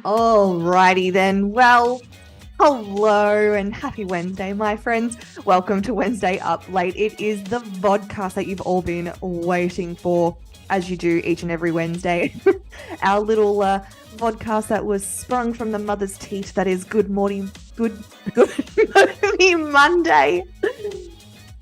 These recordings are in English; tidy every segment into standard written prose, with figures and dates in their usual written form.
Alrighty then. Well, hello and happy Wednesday, my friends. Welcome to Wednesday Up Late. It is the vodcast that you've all been waiting for, as you do each and every Wednesday. Our little vodcast that was sprung from the mother's teeth. That is Good Morning Monday.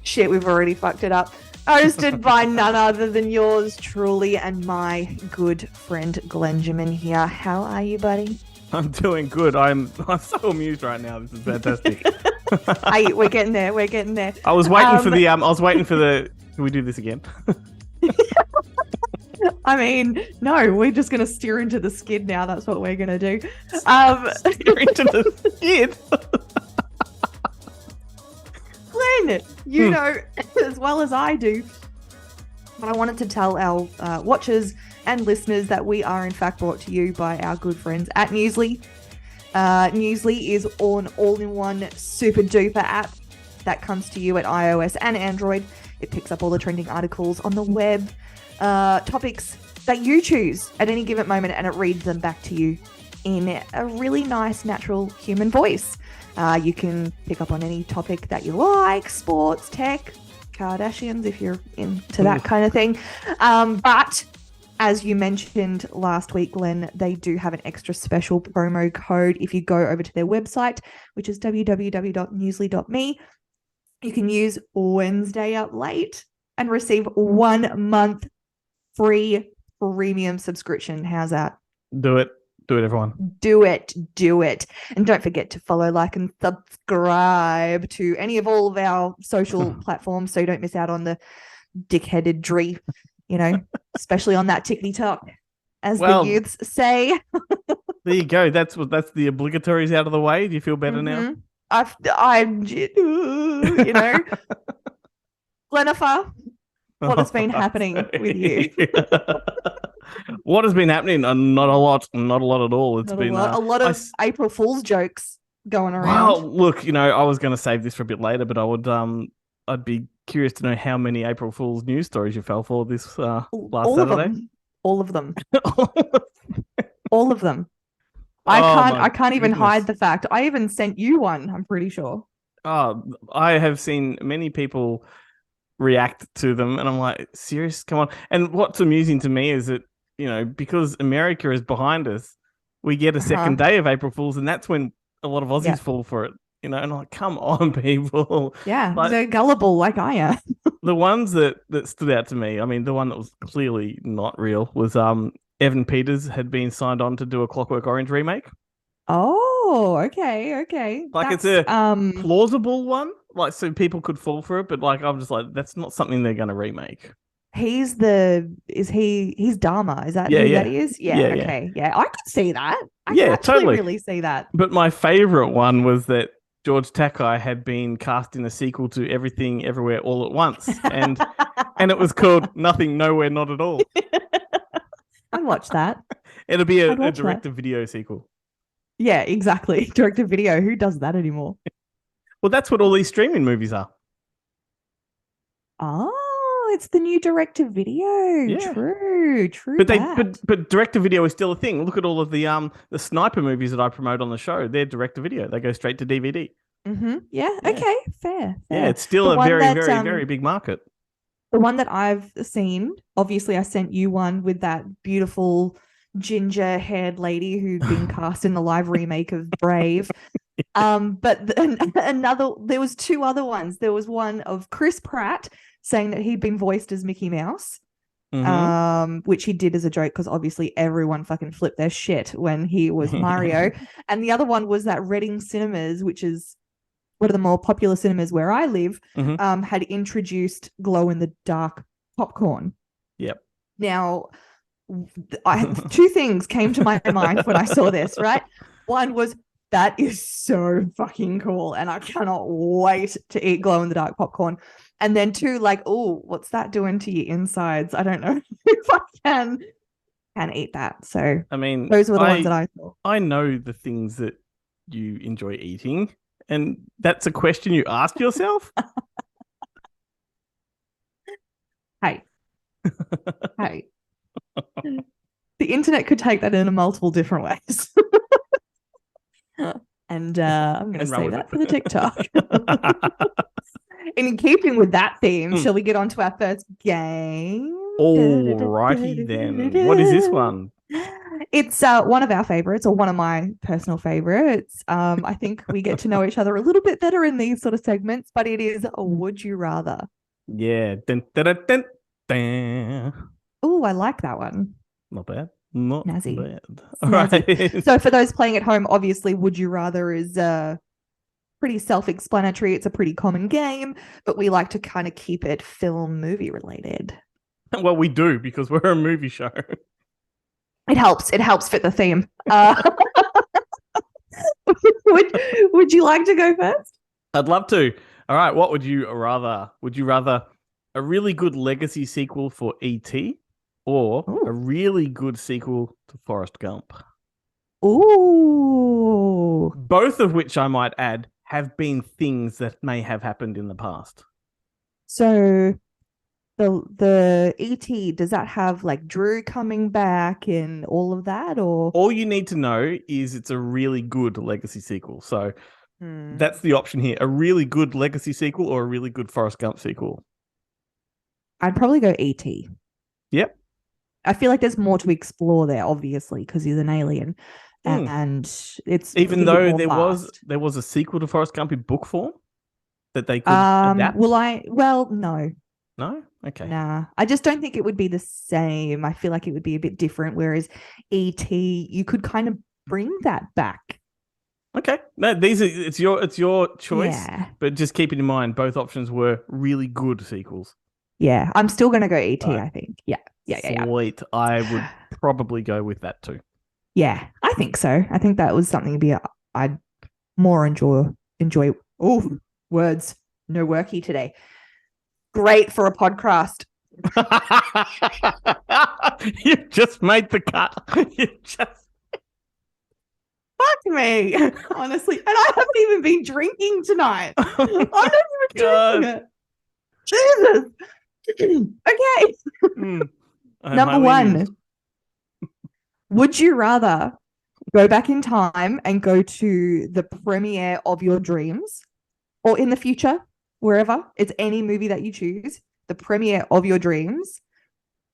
Shit, we've already fucked it up. Hosted by none other than yours truly and my good friend Glenjamin here. How are you, buddy? I'm doing good. I'm so amused right now. This is fantastic. We're getting there. We're getting there. I was waiting for the. I was waiting for the. Can we do this again? I mean, no, we're just gonna steer into the skid now. That's what we're gonna do. Steer into the skid. Glenn, you know as well as I do. But I wanted to tell our watchers and listeners that we are in fact brought to you by our good friends at Newsly. Newsly is an all-in-one super duper app that comes to you at iOS and Android. It picks up all the trending articles on the web, topics that you choose at any given moment, and it reads them back to you in a really nice, natural human voice. You can pick up on any topic that you like, sports, tech, Kardashians, if you're into that kind of thing. But as you mentioned last week, Glenn, they do have an extra special promo code. If you go over to their website, which is www.newsly.me, you can use Wednesday Up Late and receive 1 month free premium subscription. How's that? Do it. Do it, everyone. Do it. And don't forget to follow, like, and subscribe to any of all of our social platforms so you don't miss out on the dickheadedry, especially on that TikTok, as the youths say. There you go. That's the obligatories out of the way. Do you feel better now? I'm Glennifer, what has been happening with you? What has been happening? Not a lot at all. It's been a lot of April Fool's jokes going around. Well, look, I was going to save this for a bit later, but I'd be curious to know how many April Fool's news stories you fell for this last Saturday. All of them. All of them. I can't even hide the fact. I even sent you one, I'm pretty sure. Oh, I have seen many people react to them, and I'm like, serious? Come on. And what's amusing to me is that, because America is behind us, we get a second day of April Fools, and that's when a lot of Aussies fall for it. And I'm like, come on, people. Yeah, they're gullible like I am. The ones that stood out to me, I mean, the one that was clearly not real was Evan Peters had been signed on to do a Clockwork Orange remake. Oh, okay. Like, that's, it's a plausible one, like, so people could fall for it, but like, I'm just like, that's not something they're going to remake. He's Dharma. Is that who that is? Yeah. Okay. Yeah. I could see that. I could actually really see that. But my favorite one was that George Takei had been cast in a sequel to Everything Everywhere All at Once, and it was called Nothing Nowhere Not at All. I'd watch that. It'll be a direct-to-video sequel. Yeah, exactly. Direct-to-video. Who does that anymore? Well, that's what all these streaming movies are. Oh, it's the new direct-to-video. Yeah. True. But direct-to-video is still a thing. Look at all of the sniper movies that I promote on the show. They're direct-to-video. They go straight to DVD. Mm-hmm. Yeah. Okay. Fair. Yeah, it's still a very, very, very big market. The one that I've seen, obviously I sent you one with that beautiful ginger-haired lady who'd been cast in the live remake of Brave. But there was two other ones. There was one of Chris Pratt saying that he'd been voiced as Mickey Mouse, which he did as a joke because obviously everyone fucking flipped their shit when he was Mario. And the other one was that Reading Cinemas, which is one of the more popular cinemas where I live, had introduced glow-in-the-dark popcorn. Yep. Now, two things came to my mind when I saw this, right? One was, that is so fucking cool, and I cannot wait to eat glow-in-the-dark popcorn. And then two, like, oh, what's that doing to your insides? I don't know if I can eat that. So, I mean, those were the ones that I thought. I know the things that you enjoy eating, and that's a question you ask yourself. Hey. The internet could take that in multiple different ways. And I'm going to And run save with that it. for the TikTok. In keeping with that theme, shall we get on to our first game? Alrighty then. What is this one? It's one of our favorites, or one of my personal favorites. I think we get to know each other a little bit better in these sort of segments, but it is a Would You Rather. Yeah. Dun, dun, dun, dun, dun. Oh, I like that one. Not bad. Not Snazzy. bad. Snazzy. Right. So for those playing at home, obviously Would You Rather is pretty self-explanatory. It's a pretty common game, but we like to kind of keep it film movie related. Well, we do because we're a movie show. It helps fit the theme. Would you like to go first? I'd love to. All right. What would you rather? Would you rather a really good legacy sequel for E.T. or a really good sequel to Forrest Gump? Ooh. Both of which, I might add, have been things that may have happened in the past. So the E.T., does that have like Drew coming back and all of that, or all you need to know is it's a really good legacy sequel. So that's the option here: a really good legacy sequel or a really good Forrest Gump sequel. I'd probably go E.T. Yep. I feel like there's more to explore there, obviously, because he's an alien, and it's even though there was a sequel to Forrest Gump in book form that they could adapt. No. No? Okay. Nah. I just don't think it would be the same. I feel like it would be a bit different, whereas E.T., you could kind of bring that back. Okay. No, it's your choice. Yeah. But just keeping in mind both options were really good sequels. Yeah. I'm still gonna go E.T., right. I think. Yeah. Sweet. I would probably go with that too. Yeah, I think so. I think that was something I'd more enjoy. Oh, words. No worky today. Great for a podcast. You just made the cut. You just fuck me, honestly. And I haven't even been drinking tonight. I'm not even drinking it. Jesus. Okay. Number one. Would you rather go back in time and go to the premiere of your dreams, or in the future, wherever, it's any movie that you choose, the premiere of your dreams,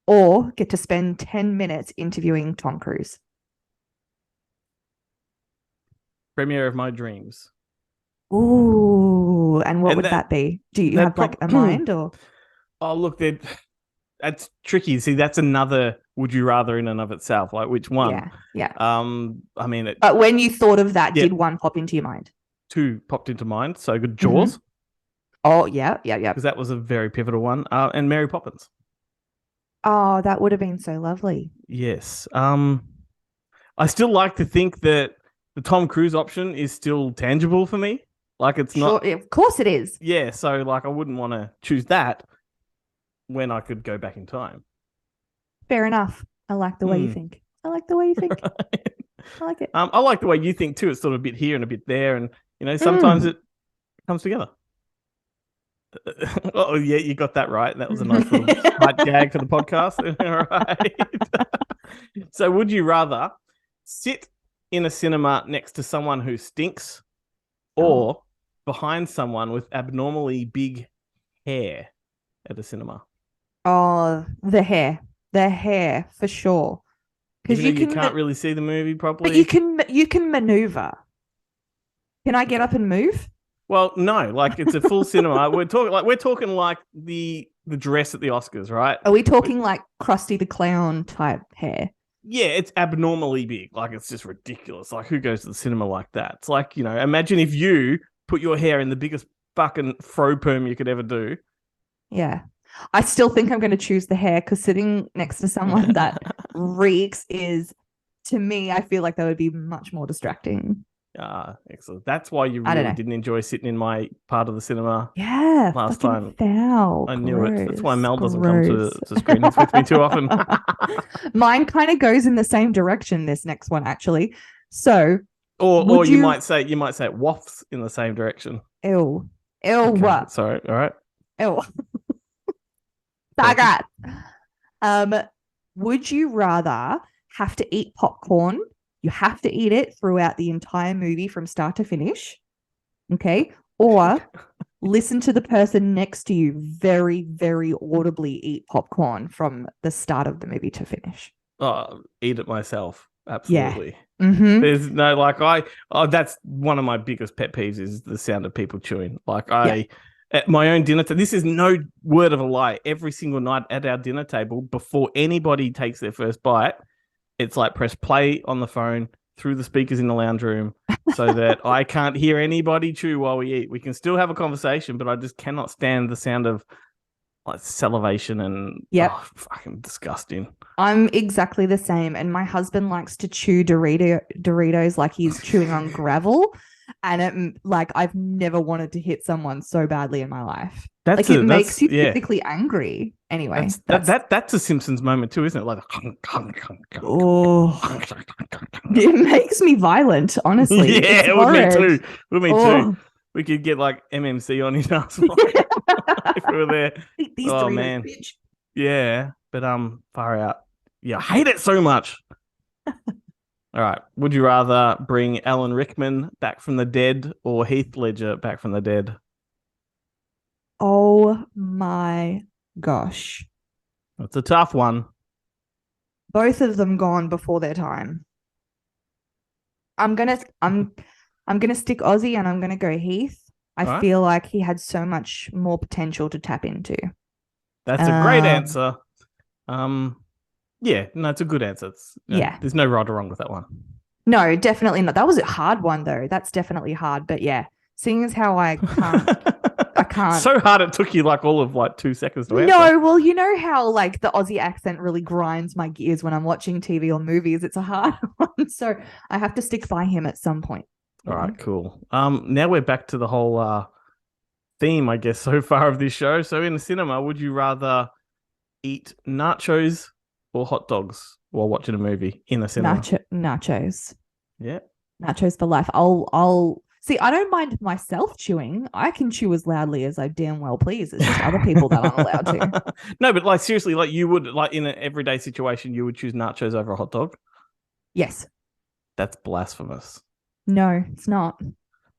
or get to spend 10 minutes interviewing Tom Cruise? Premiere of my dreams. Ooh, and what would that be? Do you have like a mind, or? Oh, look, that's tricky. See, that's another would you rather in and of itself. Like which one? Yeah. I mean, but when you thought of that, did one pop into your mind? Two popped into mind. So good, Jaws. Oh yeah. Because that was a very pivotal one. And Mary Poppins. Oh, that would have been so lovely. Yes. I still like to think that the Tom Cruise option is still tangible for me. Like it's not. Of course it is. Yeah. So like I wouldn't want to choose that when I could go back in time. Fair enough. I like the way you think. I like it. I like the way you think too. It's sort of a bit here and a bit there, and sometimes it comes together. Oh yeah, you got that right. That was a nice little slight gag for the podcast. All right. So, would you rather sit in a cinema next to someone who stinks, or behind someone with abnormally big hair at a cinema? Oh, the hair for sure. Because you can't really see the movie properly. But you can maneuver. Can I get up and move? Well, no. Like it's a full cinema. We're talking like the dress at the Oscars, right? Are we talking like Krusty the Clown type hair? Yeah, it's abnormally big. Like it's just ridiculous. Like who goes to the cinema like that? It's like imagine if you put your hair in the biggest fucking fro perm you could ever do. Yeah. I still think I'm going to choose the hair because sitting next to someone that reeks is, to me, I feel like that would be much more distracting. Excellent. That's why you really didn't enjoy sitting in my part of the cinema. Yeah, last time. Foul. I knew it. That's why Mel doesn't come to screenings with me too often. Mine kind of goes in the same direction. This next one, actually. So, or you might say it wafts in the same direction. Ew. Okay. What? Sorry. All right. Ew. Would you rather have to eat popcorn You have to eat it throughout the entire movie from start to finish. Okay. Or listen to the person next to you very, very audibly eat popcorn from the start of the movie to finish. Oh, eat it myself. Yeah. Absolutely. Mm-hmm. There's no that's one of my biggest pet peeves is the sound of people chewing. At my own dinner table, this is no word of a lie. Every single night at our dinner table, before anybody takes their first bite, it's like press play on the phone through the speakers in the lounge room so that I can't hear anybody chew while we eat. We can still have a conversation, but I just cannot stand the sound of like salivation and fucking disgusting. I'm exactly the same. And my husband likes to chew Doritos like he's chewing on gravel. And I've never wanted to hit someone so badly in my life. It makes you physically angry. Anyway, that's a Simpsons moment too, isn't it? Like, it makes me violent. Honestly, yeah, it would me too. Would me too. We could get like MMC on his ass if we were there. These Doritos, man, bitch. Yeah, but far out. Yeah, I hate it so much. All right. Would you rather bring Alan Rickman back from the dead or Heath Ledger back from the dead? Oh my gosh. It's a tough one. Both of them gone before their time. I'm gonna stick Aussie and I'm gonna go Heath. I feel like he had so much more potential to tap into. That's a great answer. Yeah, no, it's a good answer. There's no right or wrong with that one. No, definitely not. That was a hard one though. That's definitely hard. But yeah, seeing as how I can't. So hard it took you like all of 2 seconds to answer. No, well, you know how the Aussie accent really grinds my gears when I'm watching TV or movies. It's a hard one. So I have to stick by him at some point. All right, cool. Now we're back to the whole theme, I guess, so far of this show. So in the cinema, would you rather eat nachos or hot dogs while watching a movie in the cinema? Nachos. Yeah. Nachos for life. I'll see. I don't mind myself chewing. I can chew as loudly as I damn well please. It's just other people that aren't allowed to. No, but seriously, you would in an everyday situation, you would choose nachos over a hot dog? Yes. That's blasphemous. No, it's not.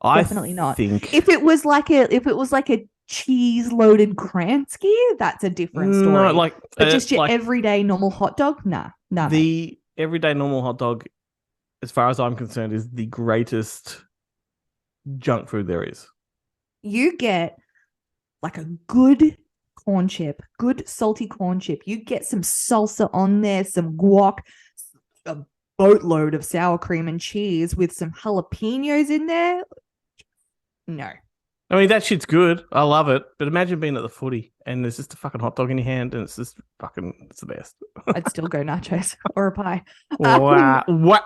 Definitely not. If it was like a cheese loaded Kransky, that's a different story. No, but just your everyday normal hot dog, nah. The everyday normal hot dog, as far as I'm concerned, is the greatest junk food there is. You get a good corn chip, good salty corn chip. You get some salsa on there, some guac, a boatload of sour cream and cheese with some jalapenos in there. No. I mean, that shit's good. I love it. But imagine being at the footy and there's just a fucking hot dog in your hand and it's just it's the best. I'd still go nachos or a pie. Wow. What?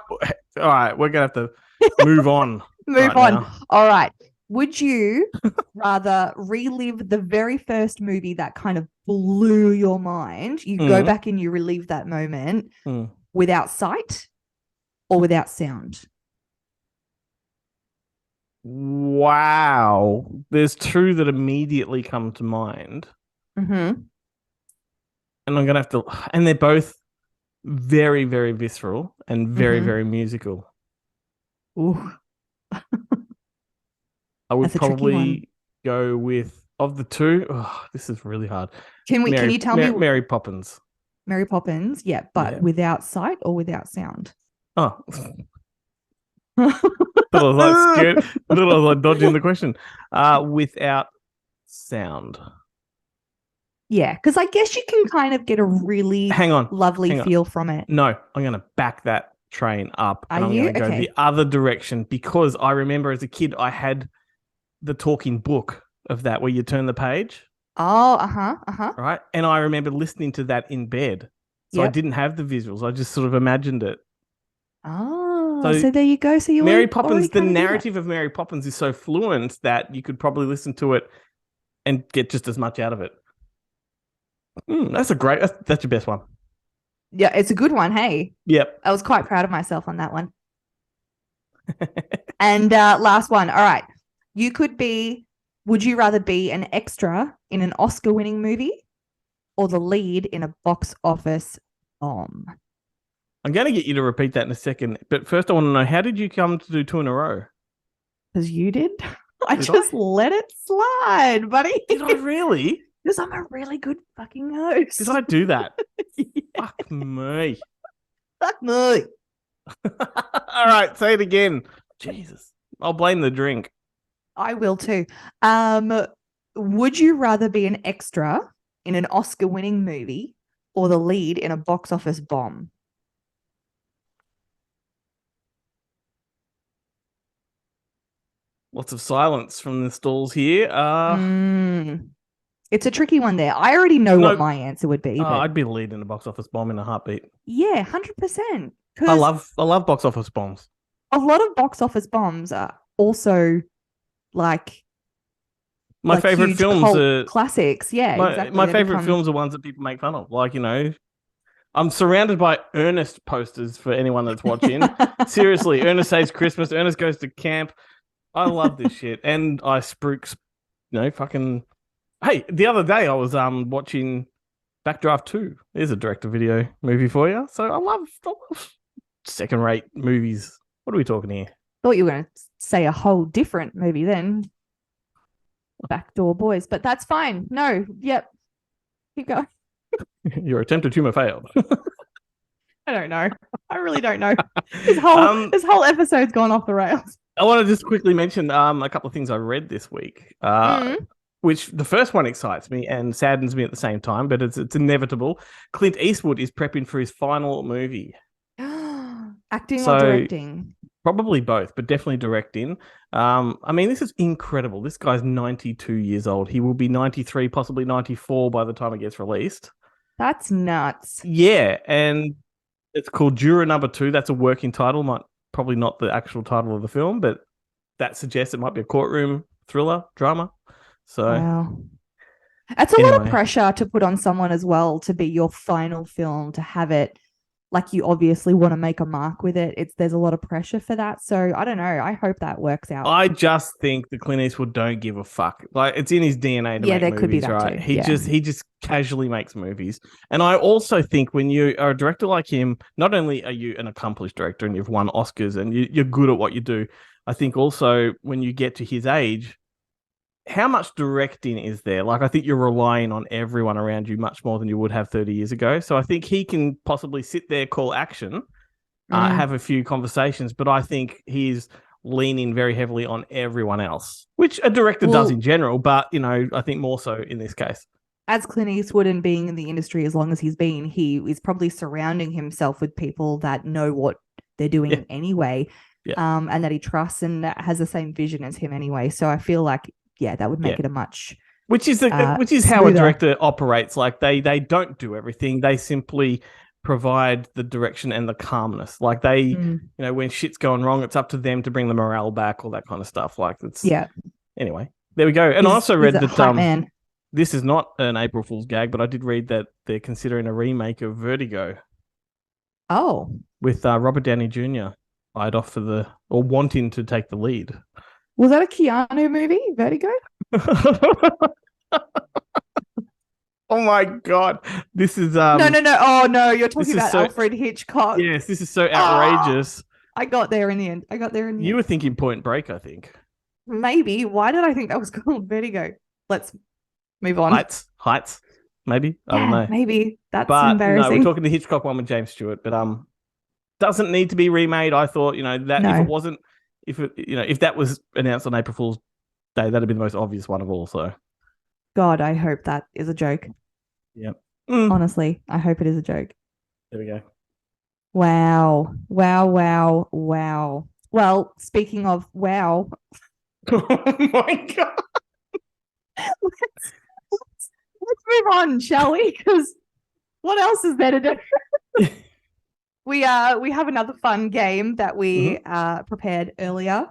All right. We're going to have to move on. Now. All right. Would you rather relive the very first movie that kind of blew your mind? You go back and you relive that moment without sight or without sound? Wow. There's two that immediately come to mind. Mm-hmm. And I'm going to have to... And they're both very, very visceral and very, very musical. Ooh. I would probably go with... Of the two... Oh, this is really hard. Can you tell me... Mary Poppins. Mary Poppins, yeah. But without sight or without sound? Oh. I was scared. I was dodging the question. Without sound. Yeah, because I guess you can kind of get a really lovely feel from it. No, I'm going to back that train up. I'm going to go the other direction because I remember as a kid I had the talking book of that where you turn the page. Oh, Right? And I remember listening to that in bed. So I didn't have the visuals. I just sort of imagined it. Oh, so there you go. So you Mary Poppins, the narrative of Mary Poppins is so fluent that you could probably listen to it and get just as much out of it. That's your best one. Yeah, it's a good one. Hey. Yep. I was quite proud of myself on that one. And last one. All right. Would you rather be an extra in an Oscar-winning movie or the lead in a box office bomb? I'm going to get you to repeat that in a second. But first, I want to know, how did you come to do 2 in a row? Because you did. Let it slide, buddy. Did I really? Because I'm a really good fucking host. Did I do that? Yeah. Fuck me. Fuck me. All right, say it again. Jesus. I'll blame the drink. I will too. Would you rather be an extra in an Oscar-winning movie or the lead in a box office bomb? Lots of silence from the stalls here. It's a tricky one there. I already know what my answer would be. But... I'd be the lead in a box office bomb in a heartbeat. Yeah, 100%. I love box office bombs. A lot of box office bombs are also like my favorite films are classics. Yeah, exactly. My favorite films are ones that people make fun of. Like, you know, I'm surrounded by Ernest posters for anyone that's watching. Seriously, Ernest Saves Christmas. Ernest Goes to Camp. I love this shit. And I spruik, fucking... Hey, the other day I was watching Backdraft 2. There's a direct-to-video movie for you. So I love second-rate movies. What are we talking here? Thought you were going to say a whole different movie then. Backdoor Boys, but that's fine. No, yep. Keep going. Your attempted humor failed. I don't know. I really don't know. This whole episode's gone off the rails. I want to just quickly mention a couple of things I read this week. Which the first one excites me and saddens me at the same time, but it's inevitable. Clint Eastwood is prepping for his final movie. Acting or directing? Probably both, but definitely directing. I mean, this is incredible. This guy's 92 years old. He will be 93, possibly 94 by the time it gets released. That's nuts. Yeah, and it's called Juror Number 2. That's a working title, probably not the actual title of the film, but that suggests it might be a courtroom thriller, drama. So, wow. That's a lot of pressure to put on someone as well to be your final film, to have it like you obviously want to make a mark with it. There's a lot of pressure for that. So I don't know. I hope that works out. I just think the Clint Eastwood don't give a fuck. Like, it's in his DNA to make movies, could be that right? Too. He just casually makes movies. And I also think when you are a director like him, not only are you an accomplished director and you've won Oscars and you're good at what you do, I think also when you get to his age, how much directing is there? Like, I think you're relying on everyone around you much more than you would have 30 years ago. So I think he can possibly sit there, call action, have a few conversations, but I think he's leaning very heavily on everyone else, which a director does in general, but, I think more so in this case. As Clint Eastwood and being in the industry as long as he's been, he is probably surrounding himself with people that know what they're doing anyway, and that he trusts and that has the same vision as him anyway. So I feel like, that would make it a much which is how a director operates. Like they don't do everything. They simply provide the direction and the calmness. Like they, when shit's going wrong, it's up to them to bring the morale back, all that kind of stuff. Like it's Anyway, there we go. And I also read that this is not an April Fool's gag, but I did read that they're considering a remake of Vertigo. Oh, with Robert Downey Jr. eyed off wanting to take the lead. Was that a Keanu movie, Vertigo? Oh my God. This is No. Oh no, you're talking about Alfred Hitchcock. Yes, this is so outrageous. I got there in the end. You were thinking Point Break, I think. Maybe. Why did I think that was called Vertigo? Let's move on. Heights. Maybe. I don't know. Maybe. That's embarrassing. No, we're talking the Hitchcock one with James Stewart, but doesn't need to be remade. I thought, that if it wasn't, if that was announced on April Fool's Day, that'd be the most obvious one of all. So, God, I hope that is a joke. Yep. Honestly, I hope it is a joke. There we go. Wow. Well, speaking of wow. Oh my God. Let's move on, shall we? Because what else is there to do? We have another fun game that we prepared earlier.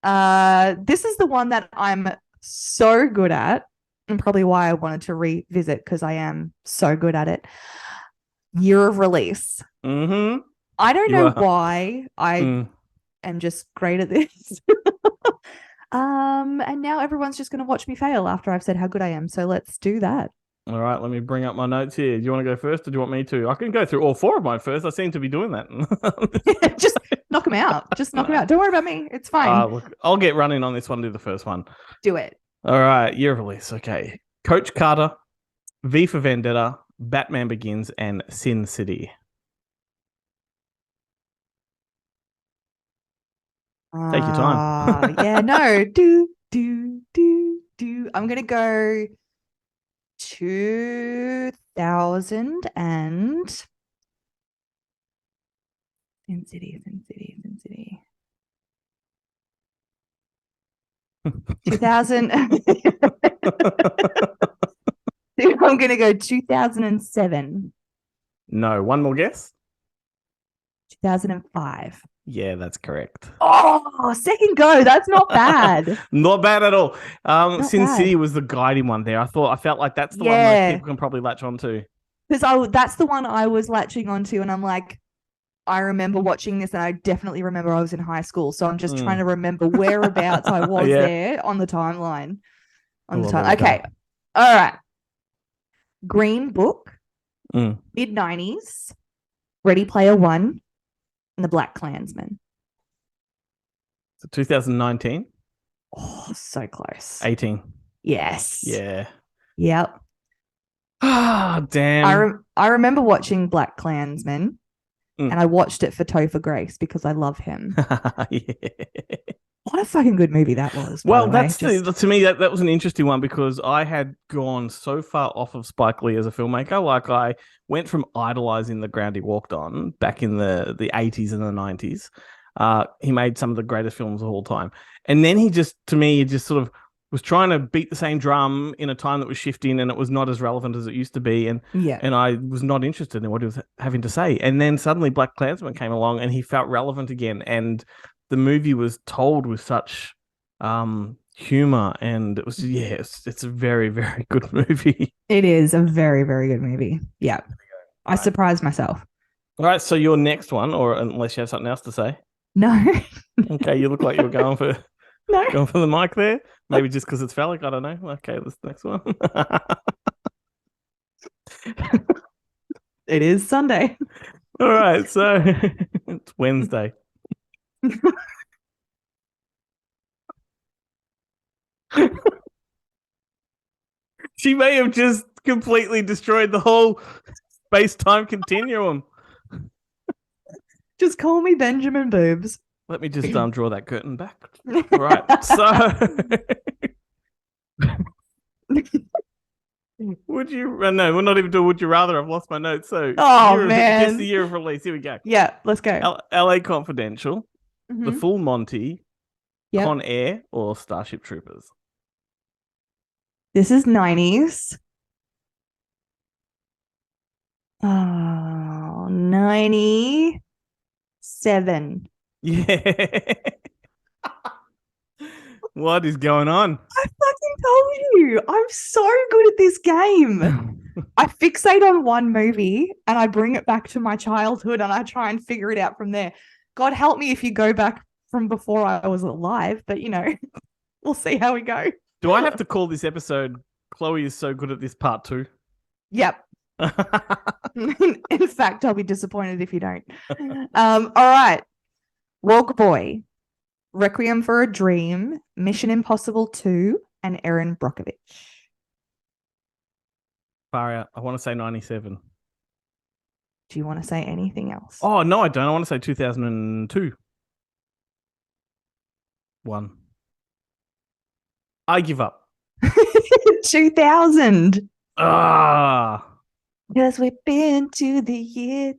This is the one that I'm so good at, and probably why I wanted to revisit, because I am so good at it. Year of release. I don't know why I am just great at this. And now everyone's just going to watch me fail after I've said how good I am. So let's do that. All right, let me bring up my notes here. Do you want to go first or do you want me to? I can go through all 4 of mine first. I seem to be doing that. Just knock them out. Just knock them out. Don't worry about me. It's fine. Look, I'll get running on this one, do the first one. Do it. All right, year of release. Okay. Coach Carter, V for Vendetta, Batman Begins, and Sin City. Take your time. Yeah, no. Do. I'm going to go 2000 and Sin City. 2000. I'm going to go 2007. No, one more guess. 2005. Yeah, that's correct. Oh, second go. That's not bad. Not bad at all. Sin bad. City was the guiding one there. I felt like that's the one most people can probably latch onto. Because that's the one I was latching onto, and I'm like, I remember watching this, and I definitely remember I was in high school. So I'm just trying to remember whereabouts I was there on the timeline. Okay. All right. Green Book, mid-90s, Ready Player One, and The Black Klansman. So 2019? Oh, so close. 18. Yes. Yeah. Yep. Ah, damn. I remember watching Black Klansman, and I watched it for Topher Grace because I love him. Yeah. What a fucking good movie that was. Well, to me, that was an interesting one because I had gone so far off of Spike Lee as a filmmaker. Like, I went from idolizing the ground he walked on back in the 80s and the 90s. He made some of the greatest films of all time. And then he just sort of was trying to beat the same drum in a time that was shifting and it was not as relevant as it used to be. And I was not interested in what he was having to say. And then suddenly Black Klansman came along and he felt relevant again. And the movie was told with such humor, and it was it's a very, very good movie. It is a very, very good movie. Yeah, I surprised myself. All right, so your next one, or unless you have something else to say. No. Okay, you look like you were going for the mic there. Maybe just because it's phallic. I don't know. Okay, this next one. It is Sunday. All right, so it's Wednesday. She may have just completely destroyed the whole space-time continuum. Just call me Benjamin Boobs. Let me just draw that curtain back. All right, so would you? No, we're not even doing Would You Rather. I've lost my notes. So, man, just the year of release. Here we go. Yeah, let's go. L.A. Confidential, The Full Monty, Con Air, or Starship Troopers. This is 90s. Oh, 97. Yeah. What is going on? I fucking told you. I'm so good at this game. I fixate on one movie and I bring it back to my childhood and I try and figure it out from there. God help me if you go back from before I was alive, but we'll see how we go. Do I have to call this episode Chloe is so good at this part 2? Yep. In fact, I'll be disappointed if you don't. All right. Walk Boy, Requiem for a Dream, Mission Impossible 2, and Erin Brockovich. Far out. I want to say 97. Do you want to say anything else? Oh, no, I don't. I want to say 2002. 1. I give up. 2000. Because we've been to the year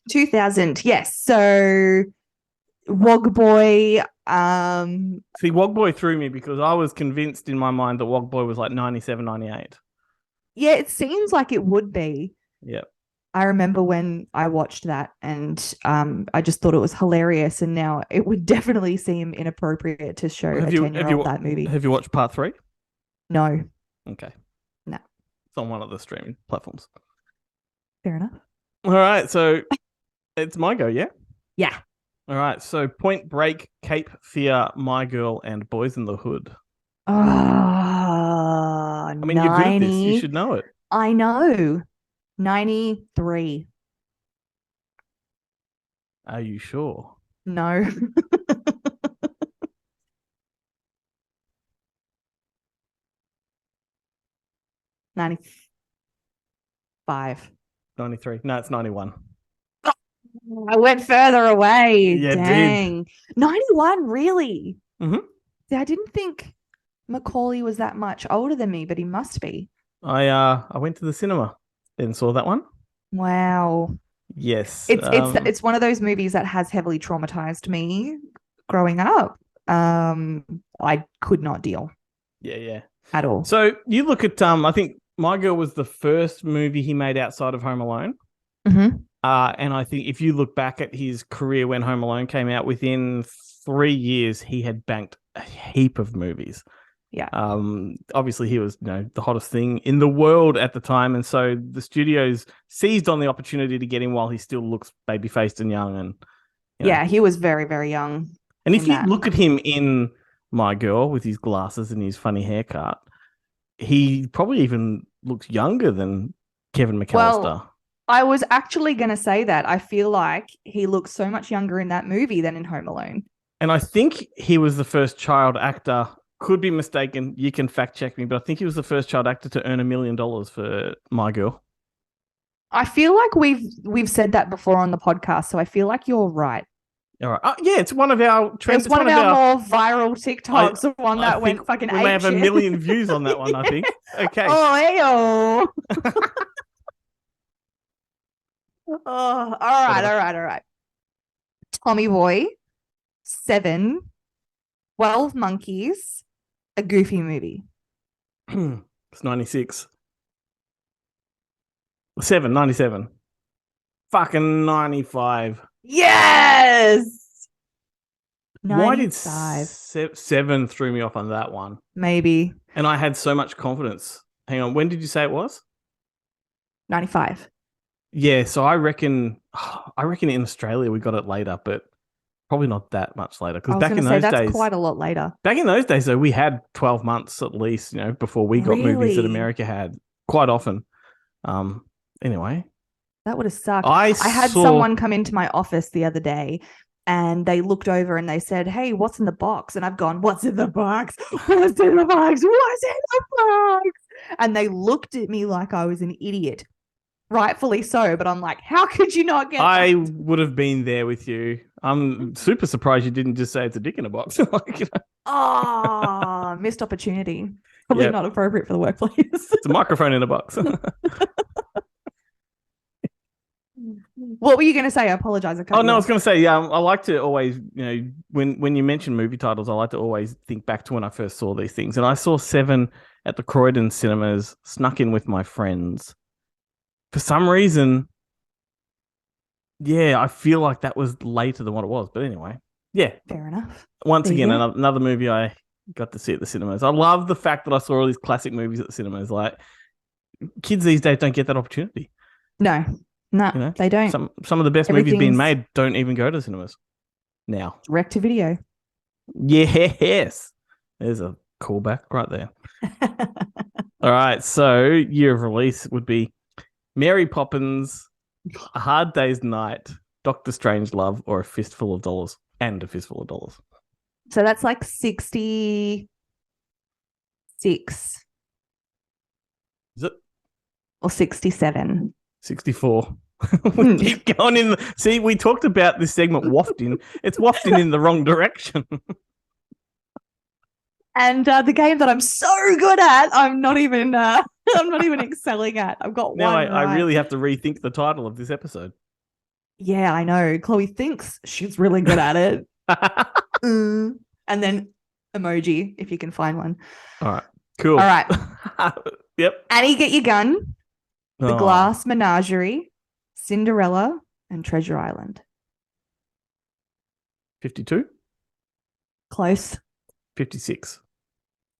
2000. Yes. So Wog Boy. See, Wog Boy threw me because I was convinced in my mind that Wog Boy was like 97, 98. Yeah, it seems like it would be. Yep. I remember when I watched that and I just thought it was hilarious, and now it would definitely seem inappropriate to show a 10-year-old that movie. Have you watched part 3? No. Okay. No. It's on one of the streaming platforms. Fair enough. All right, so it's my go, yeah? Yeah. All right, so Point Break, Cape Fear, My Girl, and Boys in the Hood. Oh, I mean, you're good at this. You should know it. I know. 93. Are you sure? No. 95. 93. No, it's 91. I went further away. Yeah, it did. Dang. 91, really? Mm-hmm. Yeah, I didn't think Macaulay was that much older than me, but he must be. I went to the cinema and saw that one. Wow. Yes. It's one of those movies that has heavily traumatized me growing up. I could not deal Yeah. at all. So you look at I think My Girl was the first movie he made outside of Home Alone. Mm-hmm. And I think if you look back at his career when Home Alone came out, within 3 years he had banked a heap of movies. Yeah. Obviously he was, the hottest thing in the world at the time, and so the studios seized on the opportunity to get him while he still looks baby-faced and young, and yeah, he was very, very young. And if you that. look at him in My Girl with his glasses and his funny haircut, he probably even looks younger than Kevin McAllister. Well, I was actually going to say that. I feel like he looks so much younger in that movie than in Home Alone. And I think he was the first child actor. Could be mistaken. You can fact check me, but I think he was the first child actor to earn $1 million for My Girl. I feel like we've said that before on the podcast, so I feel like you're right. All right. Yeah, it's one of our trends. It's one of our more viral TikToks. The one that went fucking we may have 1 million views on that one, I think. Okay. Oh, hey-oh. Oh, all right. Tommy Boy, 7, 12 Monkeys, a Goofy movie. It's 96. 97. Fucking 95. Yes! 95. Why did 7 threw me off on that one? Maybe. And I had so much confidence. Hang on, when did you say it was? 95. Yeah, so I reckon in Australia we got it later, but probably not that much later. Because back in those days, that's quite a lot later. Back in those days, though, we had 12 months at least, before we got movies that America had quite often. Anyway, that would have sucked. I had someone come into my office the other day, and they looked over and they said, "Hey, what's in the box?" And I've gone, "What's in the box? What's in the box? What's in the box?" And they looked at me like I was an idiot. Rightfully so, but I'm like, how could you not get I that? would have been there with you. I'm super surprised you didn't just say it's a dick in a box. Oh, missed opportunity. Probably not appropriate for the workplace. It's a microphone in a box. What were you going to say? I apologize. I was going to say, I like to always, when you mention movie titles, I like to always think back to when I first saw these things. And I saw 7 at the Croydon cinemas, snuck in with my friends. For some reason, I feel like that was later than what it was. But anyway, yeah. Fair enough. Once again, another movie I got to see at the cinemas. I love the fact that I saw all these classic movies at the cinemas. Like, kids these days don't get that opportunity. No, they don't. Some of the best movies being made don't even go to the cinemas now. Direct to video. Yes. There's a callback right there. All right. So, year of release would be Mary Poppins, A Hard Day's Night, Doctor Strangelove, or A Fistful of Dollars. And A Fistful of Dollars. So that's like 66. Is it? Or 67. 64. We keep going in. See, we talked about this segment wafting. It's wafting in the wrong direction. And the game that I'm so good at, I'm not even excelling at. I've got now one. I really have to rethink the title of this episode. Yeah, I know. Chloe thinks she's really good at it. And then emoji, if you can find one. All right. Cool. All right. Yep. Annie, Get Your Gun, The Glass Menagerie, Cinderella, and Treasure Island. 52? Close. 56.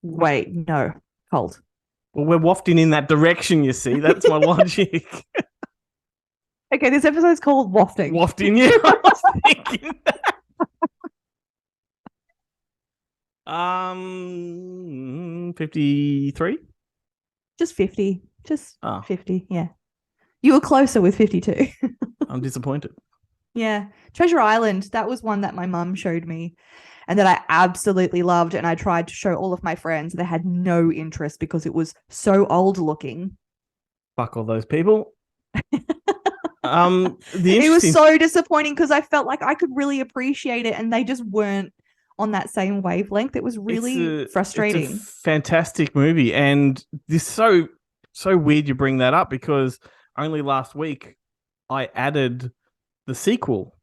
Wait, no. Hold. Well, we're wafting in that direction, you see. That's my logic. Okay, this episode's called Wafting. Wafting, yeah. I was thinking that. 53? Just 50. Just Oh. 50. Yeah. You were closer with 52. I'm disappointed. Yeah. Treasure Island, that was one that my mum showed me and that I absolutely loved. And I tried to show all of my friends. They had no interest because it was so old looking. Fuck all those people. It was so disappointing because I felt like I could really appreciate it and they just weren't on that same wavelength. It was really frustrating. It's a fantastic movie, and this so weird you bring that up because only last week I added the sequel,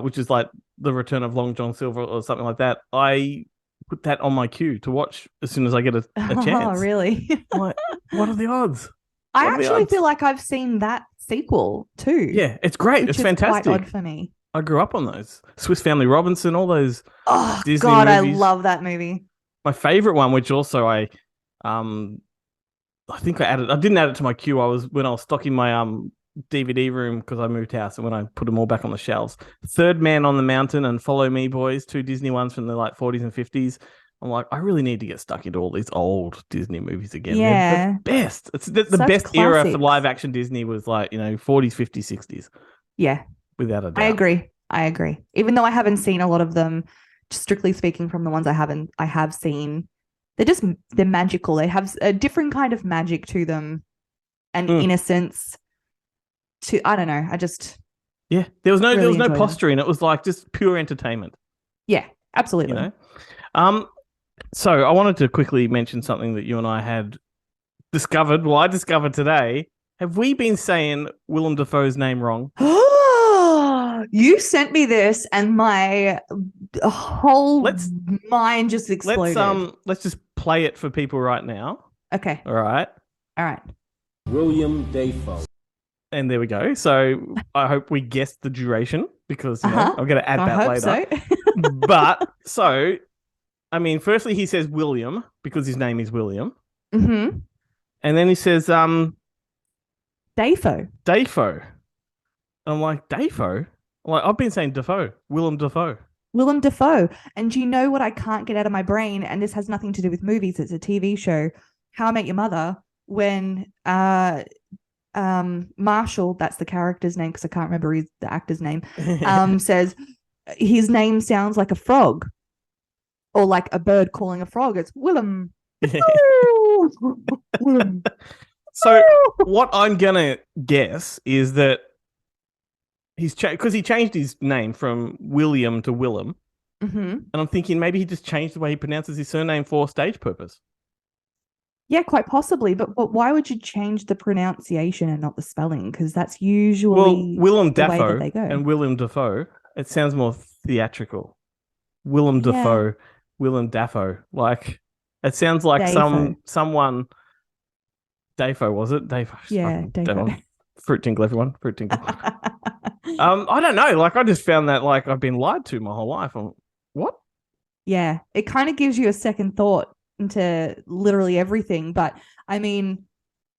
which is like The Return of Long John Silver or something like that. I put that on my queue to watch as soon as I get a chance. Oh, really? I'm like, what are the odds? I actually feel like I've seen that sequel too. Yeah, it's great. It's fantastic. Quite odd for me. I grew up on those. Swiss Family Robinson, all those Disney God, movies. I love that movie. My favorite one, which also I think I didn't add it to my queue. When I was stocking my DVD room because I moved house and when I put them all back on the shelves. Third Man on the Mountain and Follow Me Boys, 2 Disney ones from the like 40s and 50s. I'm like, I really need to get stuck into all these old Disney movies again. Yeah. They're the best. It's the best classics. Era for live action Disney was like, 40s, 50s, 60s. Yeah. Without a doubt. I agree. Even though I haven't seen a lot of them, strictly speaking from the ones I have seen, they're magical. They have a different kind of magic to them and innocence I don't know. Yeah. There was no posturing. It was like just pure entertainment. Yeah, absolutely. So I wanted to quickly mention something that you and I had discovered. Well, I discovered today. Have we been saying Willem Dafoe's name wrong? You sent me this and my whole mind just exploded. Let's just play it for people right now. Okay. All right. William Dafoe. And there we go. So I hope we guessed the duration because I'm going to add that later. So. But so, I mean, firstly, he says William because his name is William. Mm-hmm. And then he says Dafoe. I'm like, Dafoe? Like, I've been saying Dafoe. Willem Dafoe. And do you know what I can't get out of my brain? And this has nothing to do with movies. It's a TV show. How I Met Your Mother. When Marshall, that's the character's name because I can't remember the actor's name, says his name sounds like a frog or like a bird calling a frog. It's Willem. Yeah. So what I'm going to guess is that because he changed his name from William to Willem. Mm-hmm. And I'm thinking maybe he just changed the way he pronounces his surname for stage purpose. Yeah, quite possibly. But why would you change the pronunciation and not the spelling? Because that's usually Willem Dafoe and Willem Dafoe. It sounds more theatrical. Willem Dafoe, Willem Dafoe. Like it sounds like someone. Dafoe, was it? Dafoe. Yeah, Dafoe. Fruit tinkle, everyone. Fruit tinkle. I don't know. Like I just found that like I've been lied to my whole life. What? Yeah, it kind of gives you a second thought into literally everything. But I mean,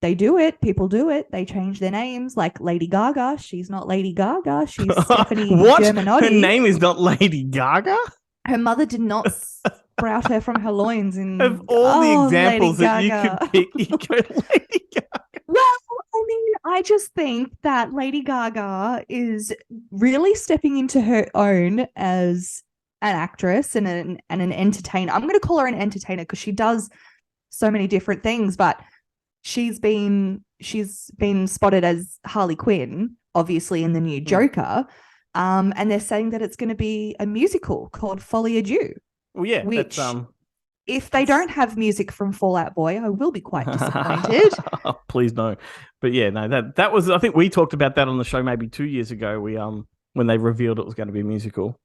they do it. People do it. They change their names. Like Lady Gaga. She's not Lady Gaga. She's Stephanie Germanotti. Her name is not Lady Gaga? Her mother did not sprout her from her loins. Of all the examples that you could pick, you go Lady Gaga. Well, I mean, I just think that Lady Gaga is really stepping into her own as an actress and an entertainer. I'm going to call her an entertainer because she does so many different things, but she's been spotted as Harley Quinn, obviously in the new Joker, and they're saying that it's going to be a musical called Folie à Deux. Well, yeah, which if they don't have music from Fall Out Boy, I will be quite disappointed. Please no. But yeah, no, that was, I think we talked about that on the show maybe 2 years ago. We when they revealed it was going to be a musical.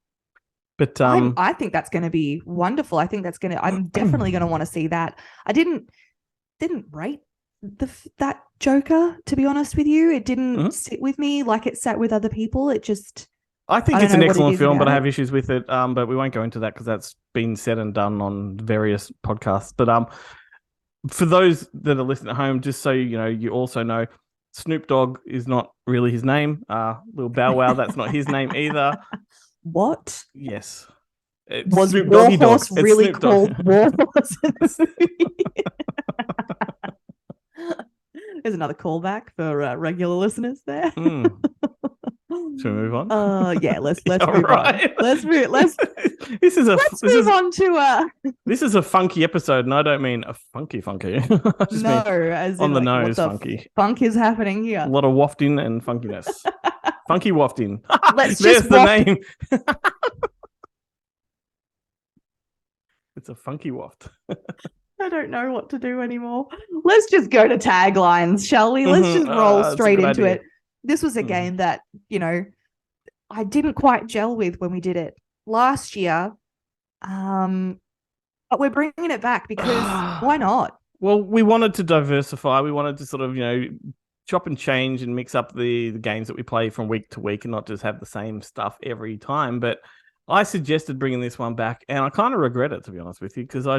But I think that's going to be wonderful. I think I'm definitely going to want to see that. I didn't rate that Joker, to be honest with you. It didn't sit with me like it sat with other people. It just I think it's an excellent film, but I have issues with it. But we won't go into that because that's been said and done on various podcasts. But for those that are listening at home, just so you know, you also know Snoop Dogg is not really his name. Little Bow Wow, that's not his name either. What? Yes. Was Snoop Doggy Dogg really called Warhorse in the movie? There's another callback for regular listeners there. Should we move on? Yeah, let's Yeah, move right. on. Let's move on to This is a funky episode, and I don't mean a funky. I just mean as on in, the like, nose what the funky. funk is happening here. A lot of wafting and funkiness. Funky wafting. Let's There's just the waft. name. It's a funky waft. I don't know what to do anymore. Let's just go to taglines, shall we? Let's just roll That's a straight good into idea. it. This was a game that, I didn't quite gel with when we did it last year. But we're bringing it back because why not? Well, we wanted to diversify. We wanted to sort of, chop and change and mix up the games that we play from week to week and not just have the same stuff every time. But I suggested bringing this one back, and I kind of regret it, to be honest with you, because I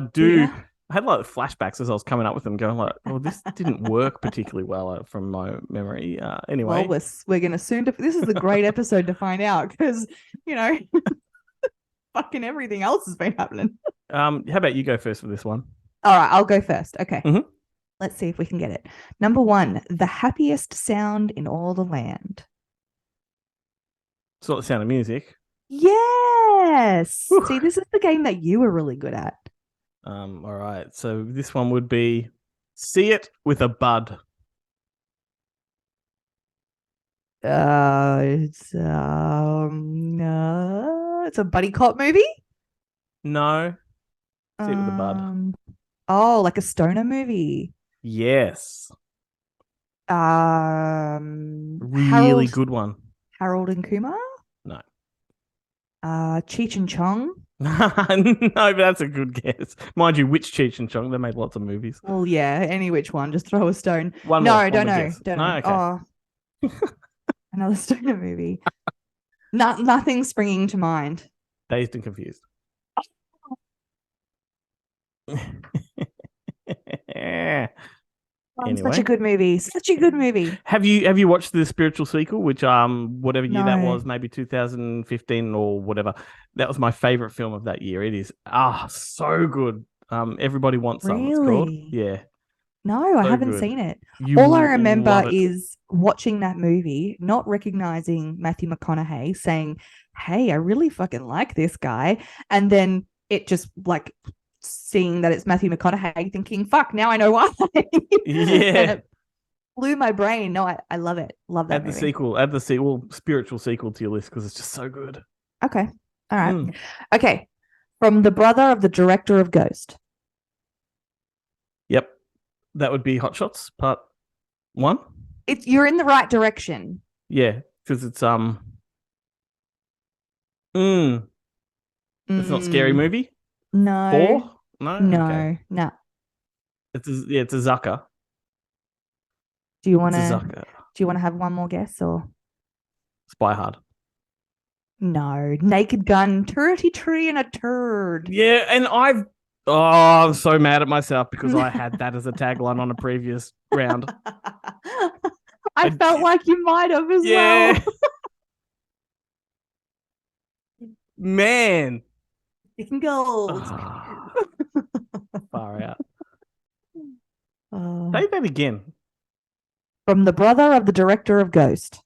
had like flashbacks as I was coming up with them, going like, "Oh, this didn't work particularly well from my memory." Anyway, Well, we're going to soon. This is a great episode to find out because fucking everything else has been happening. how about you go first for this one? All right, I'll go first. Okay. Mhm. Let's see if we can get it. Number 1, the happiest sound in all the land. It's not the Sound of Music. Yes. Whew. See, this is the game that you were really good at. All right. So this one would be See It with a Bud. It's a buddy cop movie. No. See It with a Bud. Oh, like a stoner movie. Yes. Really good one. Harold and Kumar? No. Cheech and Chong? No, but that's a good guess. Mind you, which Cheech and Chong? They made lots of movies. Well, yeah, any which one. Just throw a stone. One no, more. don't know. Guess. Don't no, know. Okay. Oh, another stoner movie. Nothing springing to mind. Dazed and Confused. Anyway. Such a good movie. Such a good movie. Have you watched the spiritual sequel, which whatever year that No. was, maybe 2015 or whatever? That was my favorite film of that year. It is so good. Everybody Wants Some. It's called. Really? Yeah. No, I So haven't good. seen it. You All I will remember love it. is watching that movie, not recognizing Matthew McConaughey, saying, "Hey, I really fucking like this guy," and then it just like seeing that it's Matthew McConaughey, thinking, "Fuck, now I know why." Yeah. And it blew my brain. No, I love it. Love that Add the movie. sequel, spiritual sequel to your list because it's just so good. Okay. All right. Okay. From the brother of the director of Ghost. Yep. That would be Hot Shots Part 1. You're in the right direction. Yeah, because it's It's not Scary Movie. No. 4? No. No. Okay. No. It's a Zucker. Do you want It's a to? Zucker. Do you want to have one more guess or? Spy Hard. No. Naked Gun, turrety tree, and a turd. Yeah, and I'm so mad at myself because I had that as a tagline on a previous round. I felt like you might have as Yeah. well. Man. Chicken gold. Far out. Say that again. From the brother of the director of Ghost.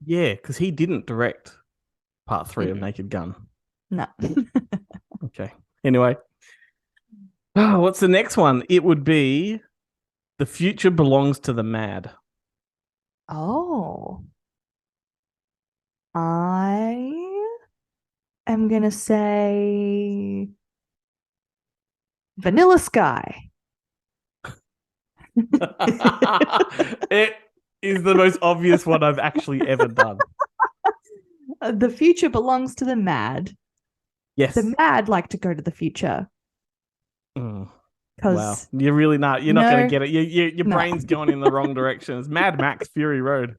Yeah, because he didn't direct Part 3 of Naked Gun. No. Okay. Anyway. What's the next one? It would be The Future Belongs to the Mad. Oh. I am going to say Vanilla Sky. It is the most obvious one I've actually ever done. The future belongs to the mad. Yes. The mad like to go to the future. Wow. Because You're really not. You're not going to get it. Your No. brain's going in the wrong direction. It's Mad Max Fury Road.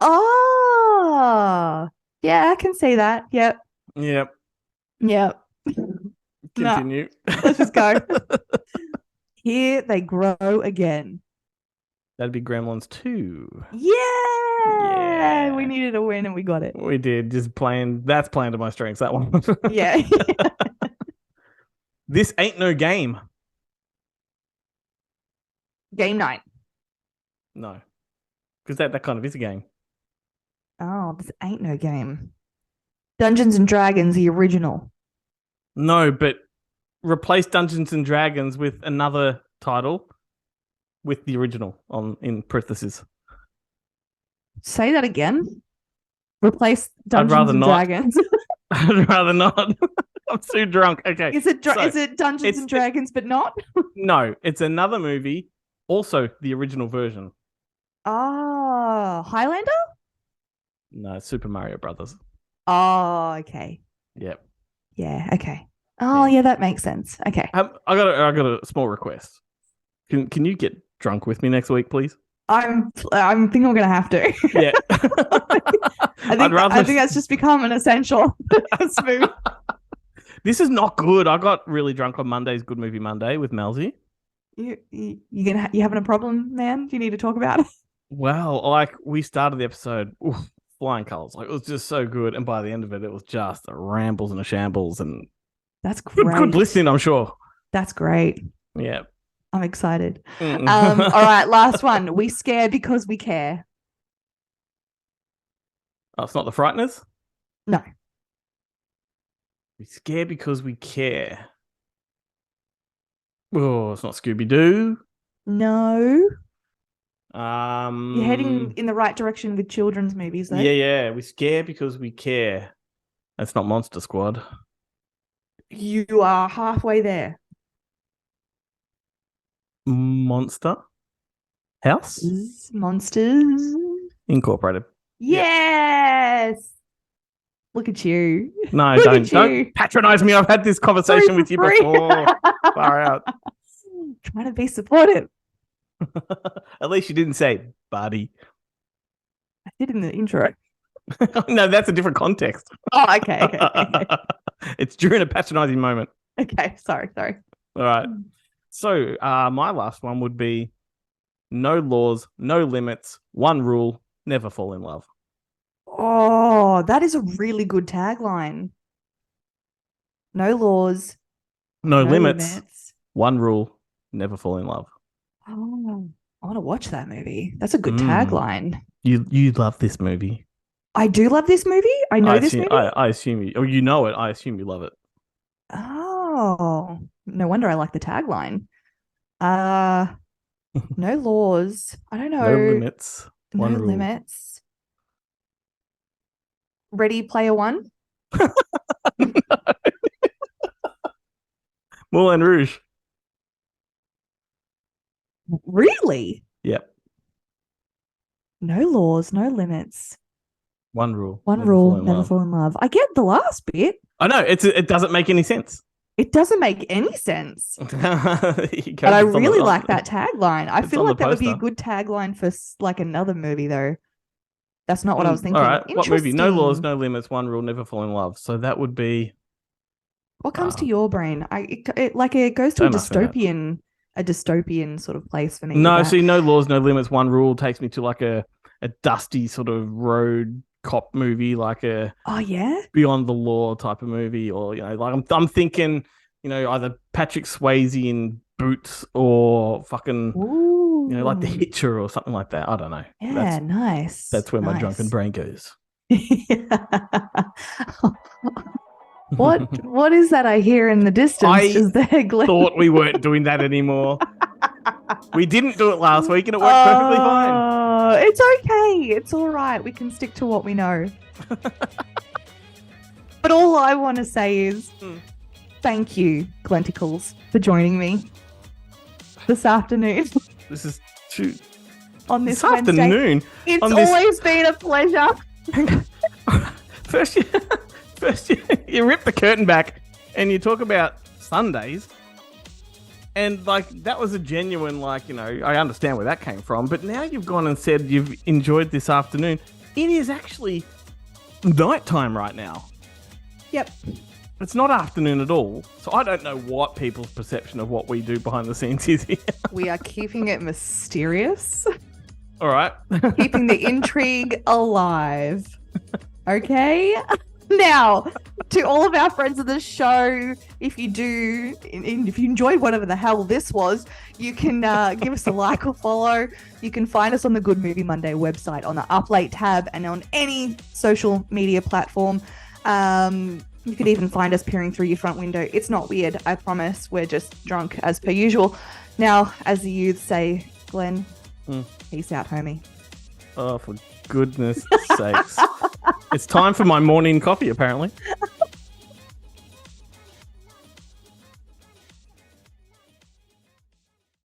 oh, yeah, I can see that. Yep. Yep. Continue. Let's just go. Here they grow again. That'd be Gremlins 2. Yeah. We needed a win and we got it. We did. Just playing. That's playing to my strengths, that one. Yeah. This Ain't No Game. Game night. No. Because that kind of is a game. Oh, this ain't no game. Dungeons and Dragons, the original. No, but replace Dungeons and Dragons with another title with the original in parentheses. Say that again. Replace Dungeons rather and not. Dragons. I'd rather not. I'm too drunk. Okay. Is it Dungeons and Dragons, but not? No, it's another movie, also the original version. Oh, Highlander? No, Super Mario Brothers. Oh, okay. Yep. Yeah, okay. Oh, yeah, that makes sense. Okay. I got a small request. Can you get drunk with me next week, please? I'm thinking I'm gonna have to. Yeah. I think that's just become an essential. Smooth. This is not good. I got really drunk on Monday's Good Movie Monday with Melzy. You having a problem, man? Do you need to talk about it? Well, like we started the episode, flying colours. Like it was just so good, and by the end of it, it was just a rambles and a shambles. And that's great. Good listening, I'm sure. That's great. Yeah. I'm excited. All right, last one. We scare because we care. Oh, it's not The Frighteners? No. We scare because we care. Oh, it's not Scooby-Doo. No. You're heading in the right direction with children's movies, though. Yeah. We scare because we care. That's not Monster Squad. You are halfway there. Monster House? Monsters Incorporated. Yes. Look at you. No, Look don't patronize me. I've had this conversation with you before. Far out. Trying to be supportive. At least you didn't say buddy. I did in the intro. No, that's a different context. Oh, okay. It's during a patronizing moment. Okay, sorry. All right. So my last one would be no laws, no limits, one rule, never fall in love. Oh, that is a really good tagline. No laws. No limits, one rule, never fall in love. Oh, I want to watch that movie. That's a good tagline. You love this movie. I do love this movie. I know this movie. I assume you know it. I assume you love it. Oh, no wonder I like the tagline. No laws. I don't know. No limits. One rule. Limits. Ready Player One? Moulin Rouge. Really? Yep. No laws, no limits. One rule. One rule, never fall in love. I get the last bit. I know. It doesn't make any sense. It doesn't make any sense. But I really like that tagline. I feel like that would be a good tagline for like another movie, though. That's not what I was thinking. All right. What movie? No laws, no limits, one rule, never fall in love. So that would be. What comes to your brain? It goes to a dystopian sort of place for me. No, see, no laws, no limits, one rule takes me to like a dusty sort of road cop movie, like a Beyond the Law type of movie, or like I'm thinking, either Patrick Swayze in Boots or fucking. Ooh. Like The Hitcher or something like that. I don't know. Yeah, nice. That's where my drunken brain goes. What is that I hear in the distance? I thought we weren't doing that anymore. We didn't do it last week and it worked perfectly fine. It's okay. It's all right. We can stick to what we know. But all I want to say is thank you, Glenticles, for joining me this afternoon. This is true. On this Wednesday. Afternoon. It's always been a pleasure. First you rip the curtain back and you talk about Sundays. And like that was a genuine, I understand where that came from. But now you've gone and said you've enjoyed this afternoon. It is actually nighttime right now. Yep. It's not afternoon at all. So I don't know what people's perception of what we do behind the scenes is here. We are keeping it mysterious. All right. Keeping the intrigue alive. Okay? Now, to all of our friends of the show, if you enjoyed whatever the hell this was, you can give us a like or follow. You can find us on the Good Movie Monday website on the Up Late tab and on any social media platform. You could even find us peering through your front window. It's not weird, I promise. We're just drunk as per usual. Now, as the youths say, Glenn, peace out, homie. Oh, for goodness sakes. It's time for my morning coffee, apparently.